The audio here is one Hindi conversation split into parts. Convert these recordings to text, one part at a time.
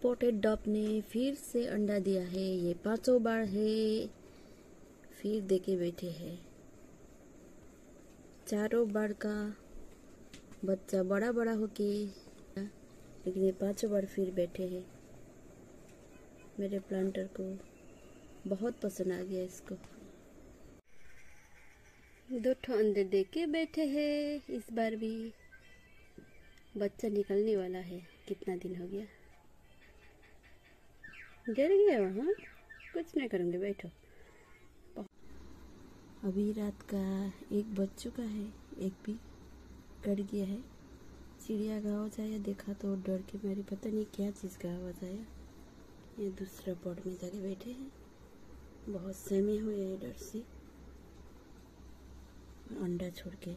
स्पॉटेड डॉग ने फिर से अंडा दिया है। ये 5वां बार है, फिर देके बैठे हैं। 4 बार का बच्चा बड़ा बड़ा होके, लेकिन ये 5वां बार फिर बैठे हैं। मेरे प्लांटर को बहुत पसंद आ गया इसको। 2 अंडे देके बैठे हैं। इस बार भी बच्चा निकलने वाला है। कितना दिन हो गया, डर गया वहाँ। कुछ नहीं करूँगी, बैठो। अभी रात का 1 बज चुका है, 1 भी कट गया है। चिड़िया का आवाज़ आया, देखा तो डर के मेरी पता नहीं क्या चीज़ का आवाज़ आया। ये दूसरा पॉट में जाके बैठे हैं, बहुत सहमे हुए हैं डर से। अंडा छोड़ के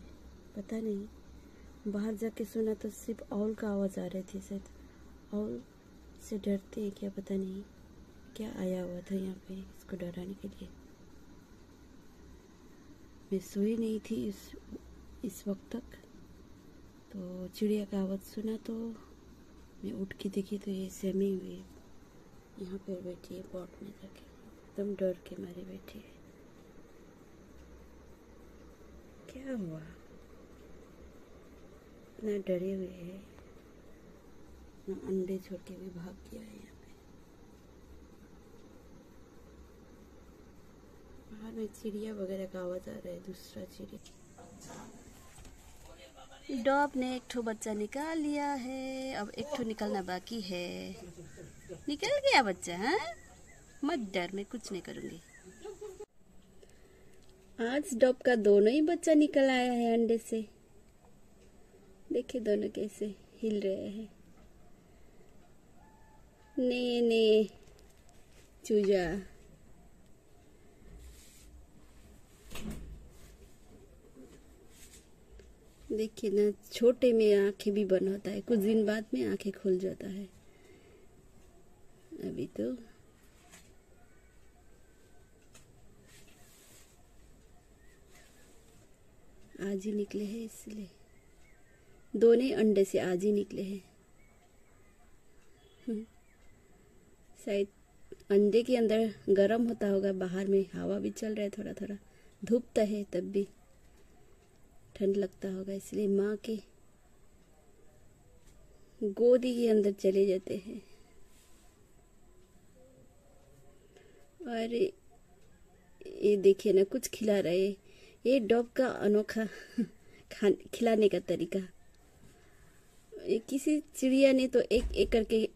पता नहीं, बाहर जाके सुना तो सिर्फ औल का आवाज़ आ रही थी। शायद औल से डरते हैं क्या, पता नहीं क्या आया हुआ था यहाँ पे इसको डराने के लिए। मैं सोई नहीं थी इस वक्त तक, तो चिड़िया का आवाज़ सुना तो मैं उठ के देखी तो ये सहमी हुई यहाँ पर बैठी है पॉट में जाके, एकदम डर के मारे बैठी है। क्या हुआ, इतना डरे हुए है ना। अंडे छोड़ के भी भाग गया है। यहाँ पे बाहर में चिड़िया वगैरह का आवाज आ रहा है। दूसरा चिड़िया डॉग ने 1 ठो बच्चा निकाल लिया है। अब 1 ठो निकलना बाकी है। निकल गया बच्चा। हाँ, मत डर, मैं कुछ नहीं करूँगी। आज डॉग का दोनों ही बच्चा निकल आया है अंडे से। देखिए दोनों कैसे हिल रहे हैं। ने चूजा, देखिए ना, छोटे में आंखें भी बंद होता है, कुछ दिन बाद में आंखें खुल जाता है। अभी तो आज ही निकले हैं, इसलिए दोनों अंडे से आज ही निकले हैं। शायद अंडे के अंदर गर्म होता होगा, बाहर में हवा भी चल रहा है, थोड़ा थोड़ा धूप तो है, तब भी ठंड लगता होगा, इसलिए माँ के गोदी के अंदर चले जाते हैं। और ये देखिए ना, कुछ खिला रहे। ये डॉग का अनोखा खिलाने का तरीका। किसी चिड़िया ने तो एक एक करके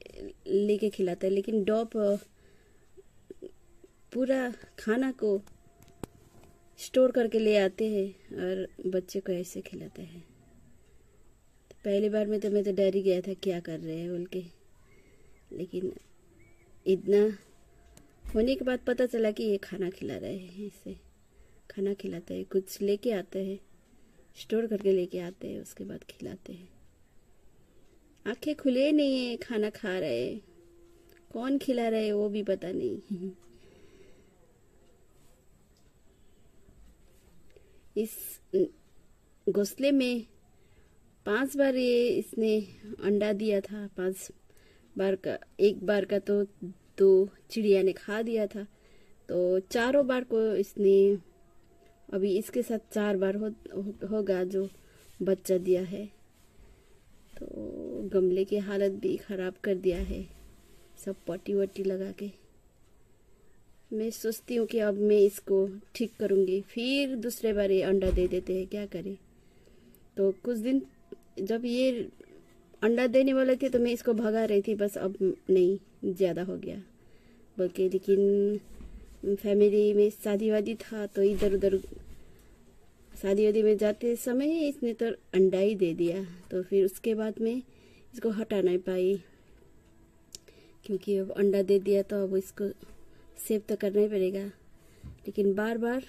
लेके खिलाता है, लेकिन डॉग पूरा खाना को स्टोर करके ले आते हैं और बच्चे को ऐसे खिलाते हैं। तो पहली बार में तो मैं तो डर ही गया था, क्या कर रहे हैं बोल के, लेकिन इतना होने के बाद पता चला कि ये खाना खिला रहे हैं। इसे खाना खिलाते हैं, कुछ लेके आते हैं, स्टोर करके लेके आते हैं, उसके बाद खिलाते हैं। आंखें खुले नहीं है, खाना खा रहे हैं। कौन खिला रहे है वो भी पता नहीं। इस घोंसले में 5 बार ये इसने अंडा दिया था। 5 बार का, 1 बार का तो 2 चिड़िया ने खा दिया था, तो 4 बार को इसने, अभी इसके साथ 4 बार होगा जो बच्चा दिया है। तो गमले की हालत भी खराब कर दिया है, सब पट्टी वट्टी लगा के। मैं सोचती हूँ कि अब मैं इसको ठीक करूँगी, फिर दूसरे बार ये अंडा दे देते हैं, क्या करें। तो कुछ दिन जब ये अंडा देने वाले थे तो मैं इसको भगा रही थी, बस अब नहीं, ज़्यादा हो गया बल्कि। लेकिन फैमिली में शादी वादी था, तो इधर उधर शादी वादी में जाते समय इसने तो अंडा ही दे दिया। तो फिर उसके बाद में इसको हटा नहीं पाई, क्योंकि अब अंडा दे दिया तो अब इसको सेव तो करना ही पड़ेगा। लेकिन बार बार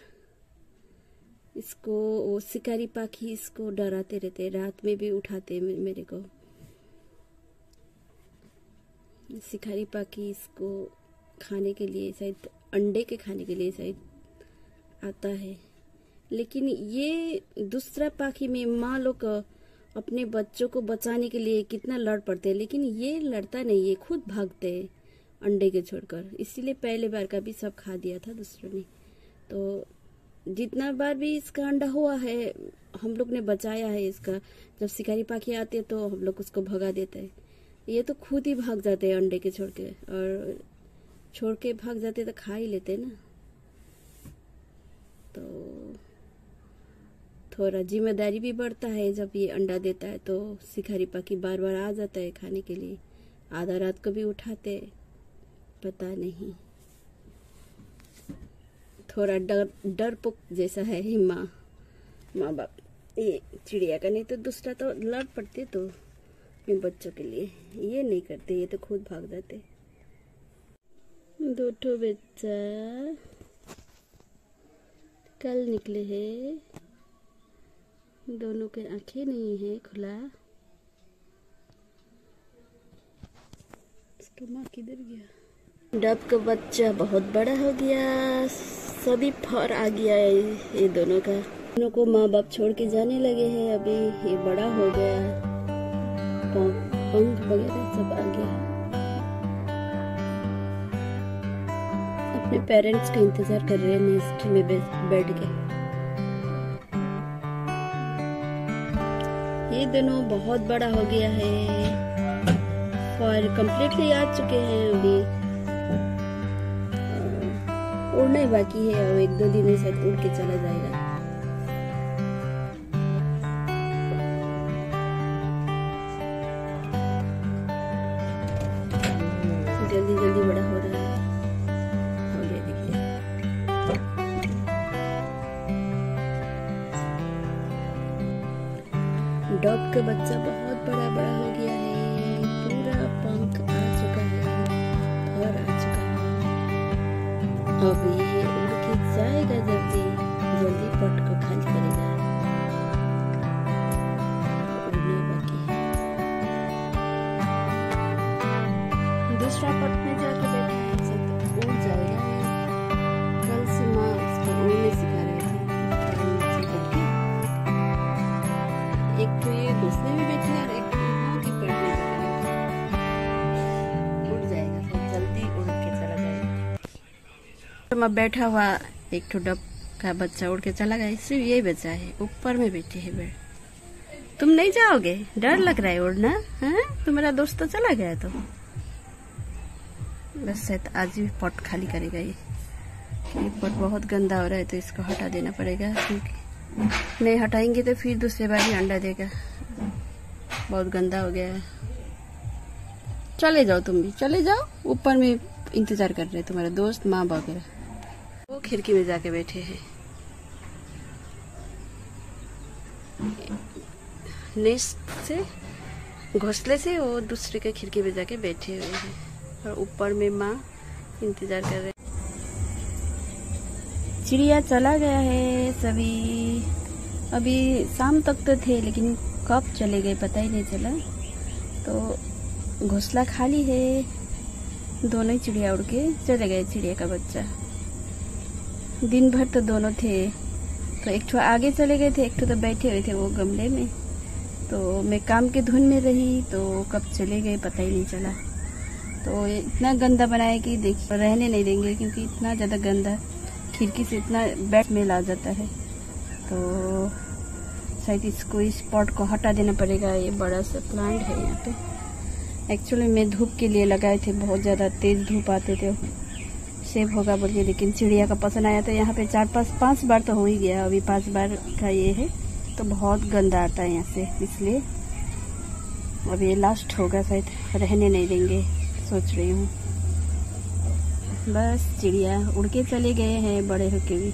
इसको वो शिकारी पाखी इसको डराते रहते, रात में भी उठाते मेरे को। शिकारी पाखी इसको खाने के लिए, शायद अंडे के खाने के लिए शायद आता है। लेकिन ये दूसरा पाखी में माँ लोग अपने बच्चों को बचाने के लिए कितना लड़ पड़ते हैं, लेकिन ये लड़ता नहीं है, खुद भागते हैं अंडे के छोड़कर। इसीलिए पहले बार का भी सब खा दिया था दूसरों ने। तो जितना बार भी इसका अंडा हुआ है हम लोग ने बचाया है इसका। जब शिकारी पाखी आते हैं तो हम लोग उसको भगा देते हैं। ये तो खुद ही भाग जाते हैं अंडे के छोड़ के, और छोड़ के भाग जाते तो खा ही लेते ना। तो थोड़ा जिम्मेदारी भी बढ़ता है। जब ये अंडा देता है तो शिकारी पाखी बार बार आ जाता है खाने के लिए। आधा रात को भी उठाते, पता नहीं, थोड़ा डरपोक जैसा है ही माँ बाप ये चिड़िया का। नहीं तो दूसरा तो लड़ पड़ते तो अपने बच्चों के लिए, ये नहीं करते, ये तो खुद भाग जाते। दो ठो बच्चा कल निकले हैं, दोनों के आंखें नहीं है खुला। इसका माँ किधर गया? डब का बच्चा बहुत बड़ा हो गया, सभी फर आ गया है ये दोनों का। दोनों को माँ बाप छोड़ के जाने लगे हैं। अभी ये बड़ा हो गया, पंख वगैरह सब आ गया। अपने पेरेंट्स का इंतजार कर रहे हैं नेस्ट में बैठ के। ये दोनों बहुत बड़ा हो गया है, फर कंप्लीटली आ चुके हैं। अभी उड़ना ही बाकी है, और 1-2 दिन में शायद उड़ के चला जाएगा। जल्दी जल्दी बड़ा हो रहा है, हो गया देखिए। डॉग का बच्चा बहुत बड़ा हो गया है, पूरा पंख आ चुका है, फर आ चुका है। अब ये उड़ के जाएगा, जल्दी जल्दी पट को खाली करेगा। उड़ना बाकी है। दूसरा पट में जाके बैठा है, सब उड़ जाएगा। कल से माँ उसको उड़ने सिखा रहे थे। एक तो ये घोंसले में बैठा है और एक वहाँ की पट में जाके बैठा है। उड़ जाएगा, फिर जल्दी उड़ के चला जाएगा। मैं बैठा हुआ एक तो डब का बच्चा उड़ के चला गया। सिर्फ यही बच्चा है, ऊपर में बैठे है बेड़। तुम नहीं जाओगे? डर लग रहा है उड़ना? हाँ, तुम्हारा दोस्त तो चला गया। तो बस शायद आज भी पट खाली करेगा ये पट बहुत गंदा हो रहा है, तो इसको हटा देना पड़ेगा। क्योंकि नहीं हटाएंगे तो फिर दूसरी बार ही अंडा देगा। बहुत गंदा हो गया है। चले जाओ, तुम भी चले जाओ। ऊपर में इंतजार कर रहे तुम्हारे दोस्त माँ वगैरह। वो खिड़की में जाके बैठे हैं। नेस्ट से, घोंसले से वो दूसरे के खिड़की में जाके बैठे हुए हैं, और ऊपर में माँ इंतजार कर रहे हैं। चिड़िया चला गया है सभी। अभी शाम तक तो थे, लेकिन कब चले गए पता ही नहीं चला। तो घोंसला खाली है, दोनों ही चिड़िया उड़ के चले गए। चिड़िया का बच्चा दिन भर तो दोनों थे, तो एक ठो आगे चले गए थे, एक ठो तो बैठे हुए थे वो गमले में। तो मैं काम के धुन में रही, तो कब चले गए पता ही नहीं चला। तो इतना गंदा बनाया कि देखिए रहने नहीं देंगे, क्योंकि इतना ज़्यादा गंदा, खिड़की से इतना बैट स्मेल आ जाता है। तो शायद इसको, इस पॉट को हटा देना पड़ेगा। ये बड़ा सा प्लांट है यहाँ पे। एक्चुअली मैं धूप के लिए लगाए थे, बहुत ज़्यादा तेज़ धूप आते थे, सेव होगा बोल के, लेकिन चिड़िया का पसंद आया। तो यहाँ पे 4-5 बार तो हो ही गया, अभी 5 बार का ये है। तो बहुत गंदा आता है यहाँ से, इसलिए अब ये लास्ट होगा, शायद रहने नहीं देंगे सोच रही हूँ। बस चिड़िया उड़ के चले गए हैं बड़े होके भी।